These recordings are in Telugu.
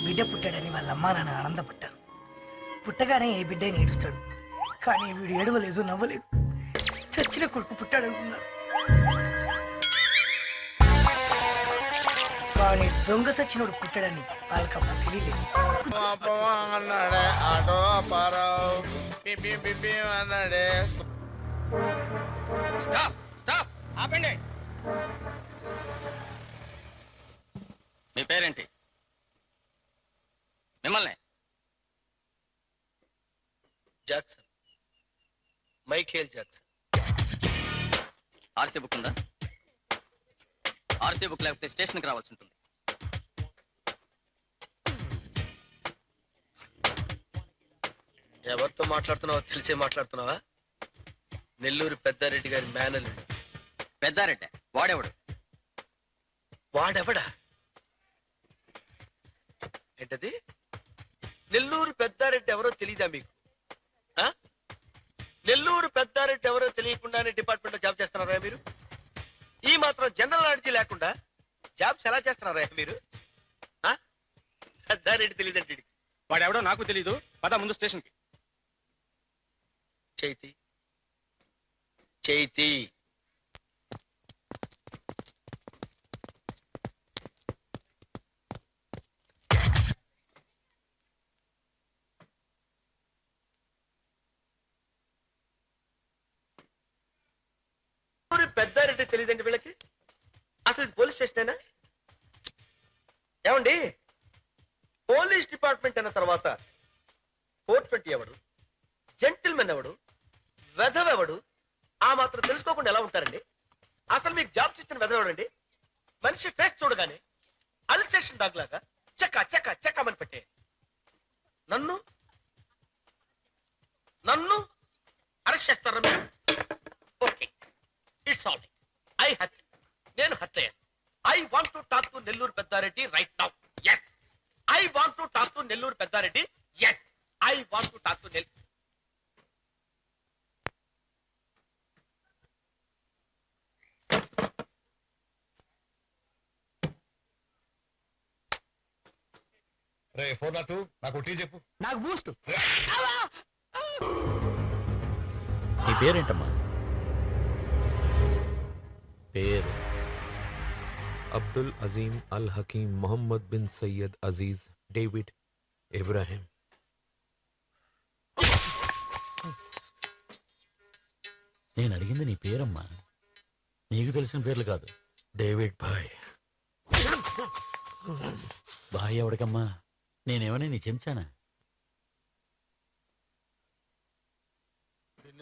బిడ్డ పుట్టాడని వాళ్ళ అమ్మా నాన్న ఆనందపడ్డారు. పుట్టగానే ఏ బిడ్డ ఏడుస్తాడు, కానీ వీడు ఏడవలేదు, నవ్వలేదు. చచ్చిన కొడుకు పుట్టాడనుకున్నారు. కానీ దొంగ సచ్చినోడు పుట్టాడని వాళ్ళకమ్మ తెలియలేదు. మీ పేరేంటి? మిమ్మల్ని Jackson, Michael Jackson. RC book ఉందా? ఆర్సీ బుక్ లేకపోతే స్టేషన్కి రావాల్సి ఉంటుంది. ఎవరితో మాట్లాడుతున్నావో తెలిసే మాట్లాడుతున్నావా? నెల్లూరు పెద్దారెడ్డి గారి మేనల్లుడు. పెద్దారెడ్డి వాడేవాడు? వాడెవడా? ఏంటది? నెల్లూరు పెద్దారెడ్డి ఎవరో తెలీదా మీకు? నెల్లూరు పెద్దారెడ్డి ఎవరో తెలియకుండానే డిపార్ట్మెంట్ లో జాబ్ చేస్తున్నారా మీరు? ఈ మాత్రం జనరల్ నాలెడ్జ్ లేకుండా జాబ్స్ ఎలా చేస్తున్నారా మీరు? పెద్దారెడ్డి తెలియదండి. వాడెవడో నాకు తెలీదు. పద ముందు స్టేషన్కి. చైతి, చైతి, పెద్దారెడ్డి తెలియదండి వీళ్ళకి. అసలు ఇది పోలీస్ స్టేషనేనా? ఏమండి, పోలీస్ డిపార్ట్మెంట్ అన్న తర్వాత 420 ఎవడు, జెంటిల్మెన్ ఎవడు, వెధవెవడు, ఆ మాత్రం తెలుసుకోకుండా ఎలా ఉంటారండి? అసలు మీకు జాబ్స్ ఇచ్చిన వెధవడండి. మనిషి ఫేస్ చూడగానే అల్సేషన్ డాగ్ లాగా చెక్క చెక్క చెక్కమని పెట్టే నన్ను నన్ను అరెస్ట్ చేస్తారా మీరు? Okay, it's all right. I hurt, నేను హర్ట్ అయ్యాను. I want to talk to Nellore Peddareddy right now. Yes, I want to talk to Nellore Peddareddy. Yes, I want to talk to Nellore. రే 402 నాకు టీ చెప్పు. నాకు బూస్ట్. నీ పేరేంటమ్మా? పేరు अब्दुल अजीम अल हकीम मोहम्मद बिन सैयद अजीज डेविड इब्राहिम. నేను అడిగింది నీ పేరమ్మా, నీకు తెలిసిన పేర్లు కాదు. डेविड भाई. బాయ్ ఎవడికమ్మా? నేనేమన్నా నీ చెంచానా?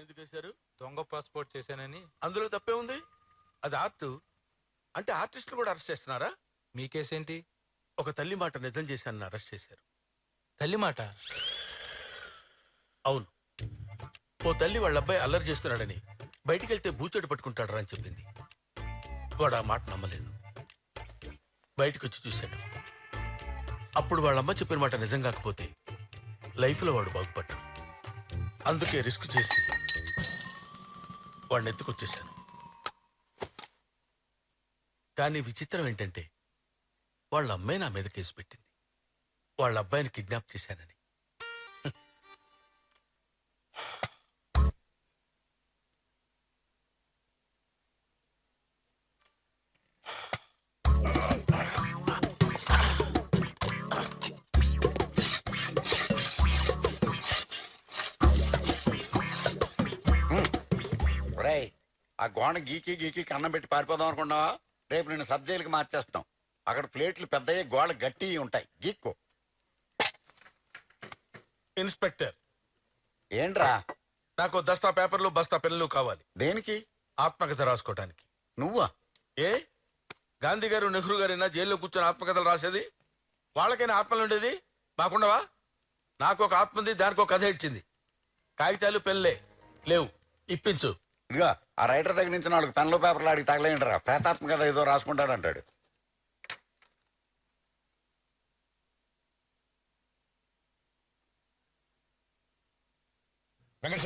ఎందుకు వేశారు? దొంగ పాస్పోర్ట్ చేశానని. అందులో తప్పే ఉంది. అది ఆర్ట్ అంటే ఆర్టిస్టులు కూడా అరెస్ట్ చేస్తున్నారా? మీ కేసేంటి? ఒక తల్లి మాట నిజం చేశానని అరెస్ట్ చేశారు. తల్లి మాట? అవును, ఓ తల్లి వాళ్ళ అబ్బాయి అల్లరి చేస్తున్నాడని బయటికి వెళ్తే బూచోడు పట్టుకుంటాడరా అని చెప్పింది. వాడు ఆ మాట నమ్మలేదు. బయటకు వచ్చి చూశాడు. అప్పుడు వాళ్ళమ్మ చెప్పిన మాట నిజం కాకపోతే లైఫ్లో వాడు బాగుపడ్డాడు. అందుకే రిస్క్ చేసి వాడిని ఎత్తుకొచ్చేశాను. కానీ విచిత్రం ఏంటంటే వాళ్ళ అమ్మాయి నా మీద కేసు పెట్టింది, వాళ్ళ అబ్బాయిని కిడ్నాప్ చేశానని. ఆ గోడ గీకి గీకి కన్నం పెట్టి పారిపోదాం అనుకున్నావా? రేపు నేను సబ్ జైలుకి మార్చేస్తాం. అక్కడ ప్లేట్లు పెద్దయ్యే, గోడ గట్టి ఉంటాయి. గీక్కో. ఇన్స్పెక్టర్. ఏంట్రా? నాకు దస్తా పేపర్లు, బస్తా పెన్నులు కావాలి. దేనికి? ఆత్మకథ రాసుకోవటానికి. నువ్వా? ఏ గాంధీ గారు, నెహ్రూ గారైనా జైల్లో కూర్చొని ఆత్మకథలు రాసేది? వాళ్ళకైనా ఆత్మలు ఉండేది, మాకుండవా? నాకు ఒక ఆత్మ ఉంది, దానికి ఒక కథ ఇచ్చింది. కాగితాలు పెన్లే లేవు, ఇప్పించు. ఇదిగా ఆ రైటర్ దగ్గర నుంచి 4 పెన్లు పేపర్లు అడిగి తగలేంటరా, ప్రేతాత్మ కథ ఏదో రాసుకుంటాడంటాడు. వెంకట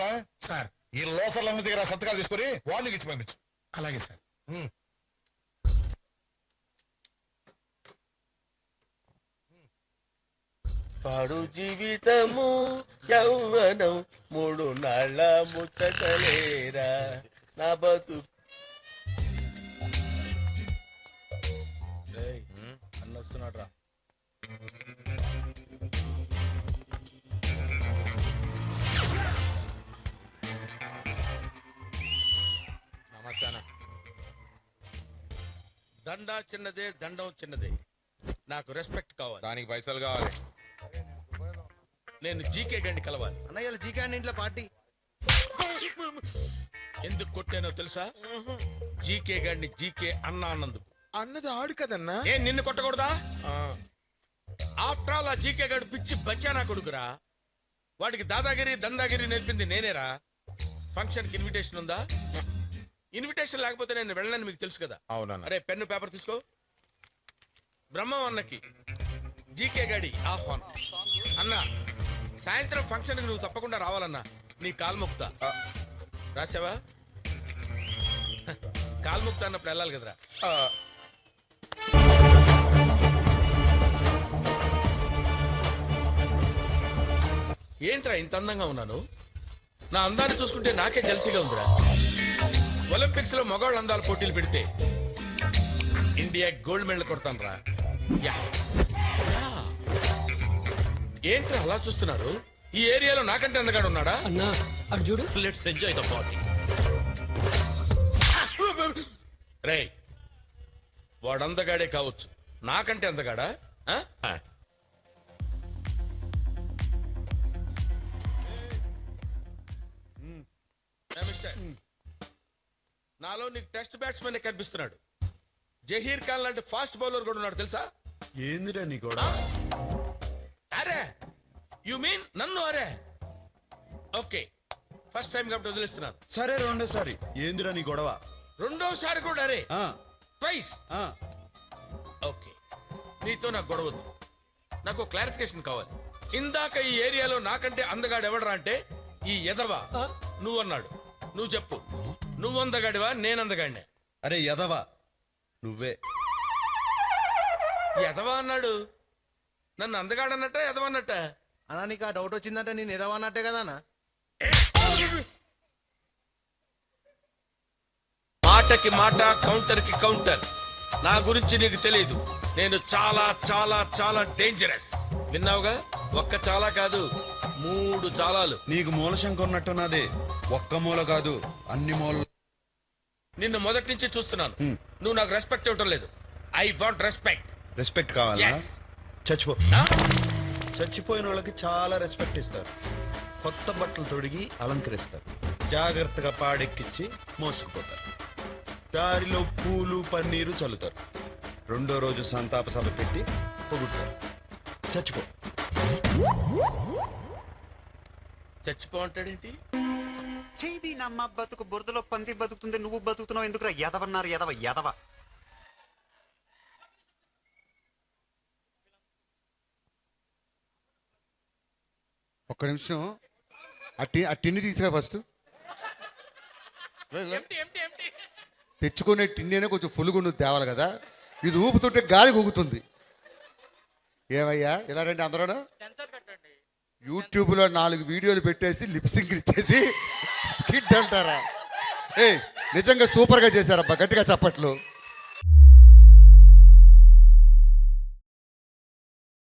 సార్, ఈ లోఫర్లన్నీ దగ్గర సంతకాలు తీసుకుని వార్నింగ్ ఇచ్చి పంపించు. అలాగే సార్. పాడు జీవితము యౌవనం 3 నాళ్ళ ముచ్చటలేరా నా బతు అన్నొస్తున్నాడు రా. నమస్తే అన్న. దండా చిన్నదే దండం చిన్నదే, నాకు రెస్పెక్ట్ కావాలి. దానికి పైసలు కావాలి. నేను జీకే గండి కలవాలి. అన్నయ్య జీకే అన్న ఇంట్లో పార్టీ. ఎందుకు కొట్టానో తెలుసా? జీకే గండి జీకే అన్న అన్నందుకు. అన్నది ఆడు కదన్నా. ఏ నిన్ను కొట్టకూడదా? ఆఫ్టర్ ఆల్ ఆ జీకే గడు పిచ్చి బచ్చానా కొడుకురా. వాడికి దాదాగిరి దందాగిరి నేర్పింది నేనేరా. ఫంక్షన్ కి ఇన్విటేషన్ ఉందా? ఇన్విటేషన్ లేకపోతే నేను వెళ్ళనని మీకు తెలుసు కదా. అవునన్నా. అరే పెన్ను పేపర్ తీసుకో. బ్రహ్మం అన్నకి జీకే గడి ఆహ్వానం. అన్న సాయంత్రం ఫంక్షన్ కి నువ్వు తప్పకుండా రావాలన్నా. నీ కాల్ముక్త రాసావా? కాల్ముక్త అన్నప్పుడు వెళ్ళాలి కదరా. ఏంట్రా ఇంత అందంగా ఉన్నాను? నా అందాన్ని చూసుకుంటే నాకే జల్సీగా ఉందిరా. ఒలింపిక్స్ లో మగవాళ్ళ అందాల పోటీలు పెడితే ఇండియా గోల్డ్ మెడల్ కొడతాను రా. ఏంట్రా అలా చూస్తున్నారు? ఈ ఏరియాలో నాకంటే అందగాడు ఉన్నాడా? అన్నా అర్జుడు లెట్స్ ఎంజాయ్ ద పార్టీ. రే వాడు అందగాడే కావచ్చు, నాకంటే అందగాడా? నాలో నీకు టెస్ట్ బ్యాట్స్మెన్ కనిపిస్తున్నాడు. జహీర్ ఖాన్ లాంటి ఫాస్ట్ బౌలర్ కూడా ఉన్నాడు తెలుసా? ఏందిరా నీ కూడా? అరే యు మీన్ నన్ను? అరే ఓకే, ఫస్ట్ టైం కాబట్టి వదిలేస్తున్నాను. సరే రెండోసారి ఏందిరా నీ గొడవ? రెండోసారి కూడా అరే ట్వైస్. ఓకే, నీతో నాకు గొడవద్దు. నాకు క్లారిఫికేషన్ కావాలి. ఇందాక ఈ ఏరియాలో నాకంటే అందగాడు ఎవడరా అంటే ఈ ఎదవా నువ్వన్నాడు. నువ్వు చెప్పు, నువ్వు అందగాడివా నేను అందగాడినే? అరే యదవా నువ్వే. ఎదవా అన్నాడు. నన్ను అందగాడన్నట్ట ఎదవన్నట్ట? అన్నా నీకు ఆ డౌట్ వచ్చిందంటే నేను ఎదవన్నట్టే కదా అన్న. మాటకి మాట, కౌంటర్ కి కౌంటర్. నా గురించి నీకు తెలియదు. నేను చాలా చాలా చాలా డేంజరస్. విన్నావుగా? ఒక్క చాలా కాదు, 3 చాలాలు. నీకు మూలశంక ఉన్నట్టున్నది. ఒక్క మూల కాదు, అన్ని మూల. నిన్ను మొదటి నుంచి చూస్తున్నాను. నువ్వు నాకు రెస్పెక్ట్ ఇవ్వటం లేదు. I want respect. రెస్పెక్ట్ కావాలా? Yes. చచ్చిపో. చచ్చిపోయిన వాళ్ళకి చాలా రెస్పెక్ట్ ఇస్తారు. కొత్త బట్టలు తొడిగి అలంకరిస్తారు. జాగ్రత్తగా పాడెక్కించి మోసుకుపోతారు. దారిలో పూలు పన్నీరు చల్లుతారు. రెండో రోజు సంతాప సభ పెట్టి పొగుడుతారు. చచ్చిపో. చచ్చిపో అంటాడేంటి? చేది నమ్మ బతుకు బురదలో పంది బతుకుతుంది, నువ్వు బతుకుతున్నావు ఎందుకురా? ఎదవన్నారు ఎదవ ఎదవ. ఒక్క నిమిషం. ఆ టిన్ని తీసుకురా ఫస్ట్. తెచ్చుకునే టిన్నీనే కొంచెం ఫుల్గా ఉన్నది తేవాలి కదా. ఇది ఊపుతుంటే గాలి ఊగుతుంది. ఏమయ్యా ఇలా రండి అందరూ. యూట్యూబ్లో 4 వీడియోలు పెట్టేసి లిప్సింగ్ ఇచ్చేసి స్కిట్ అంటారా? ఏ నిజంగా సూపర్గా చేశారబ్బా, గట్టిగా చప్పట్లు.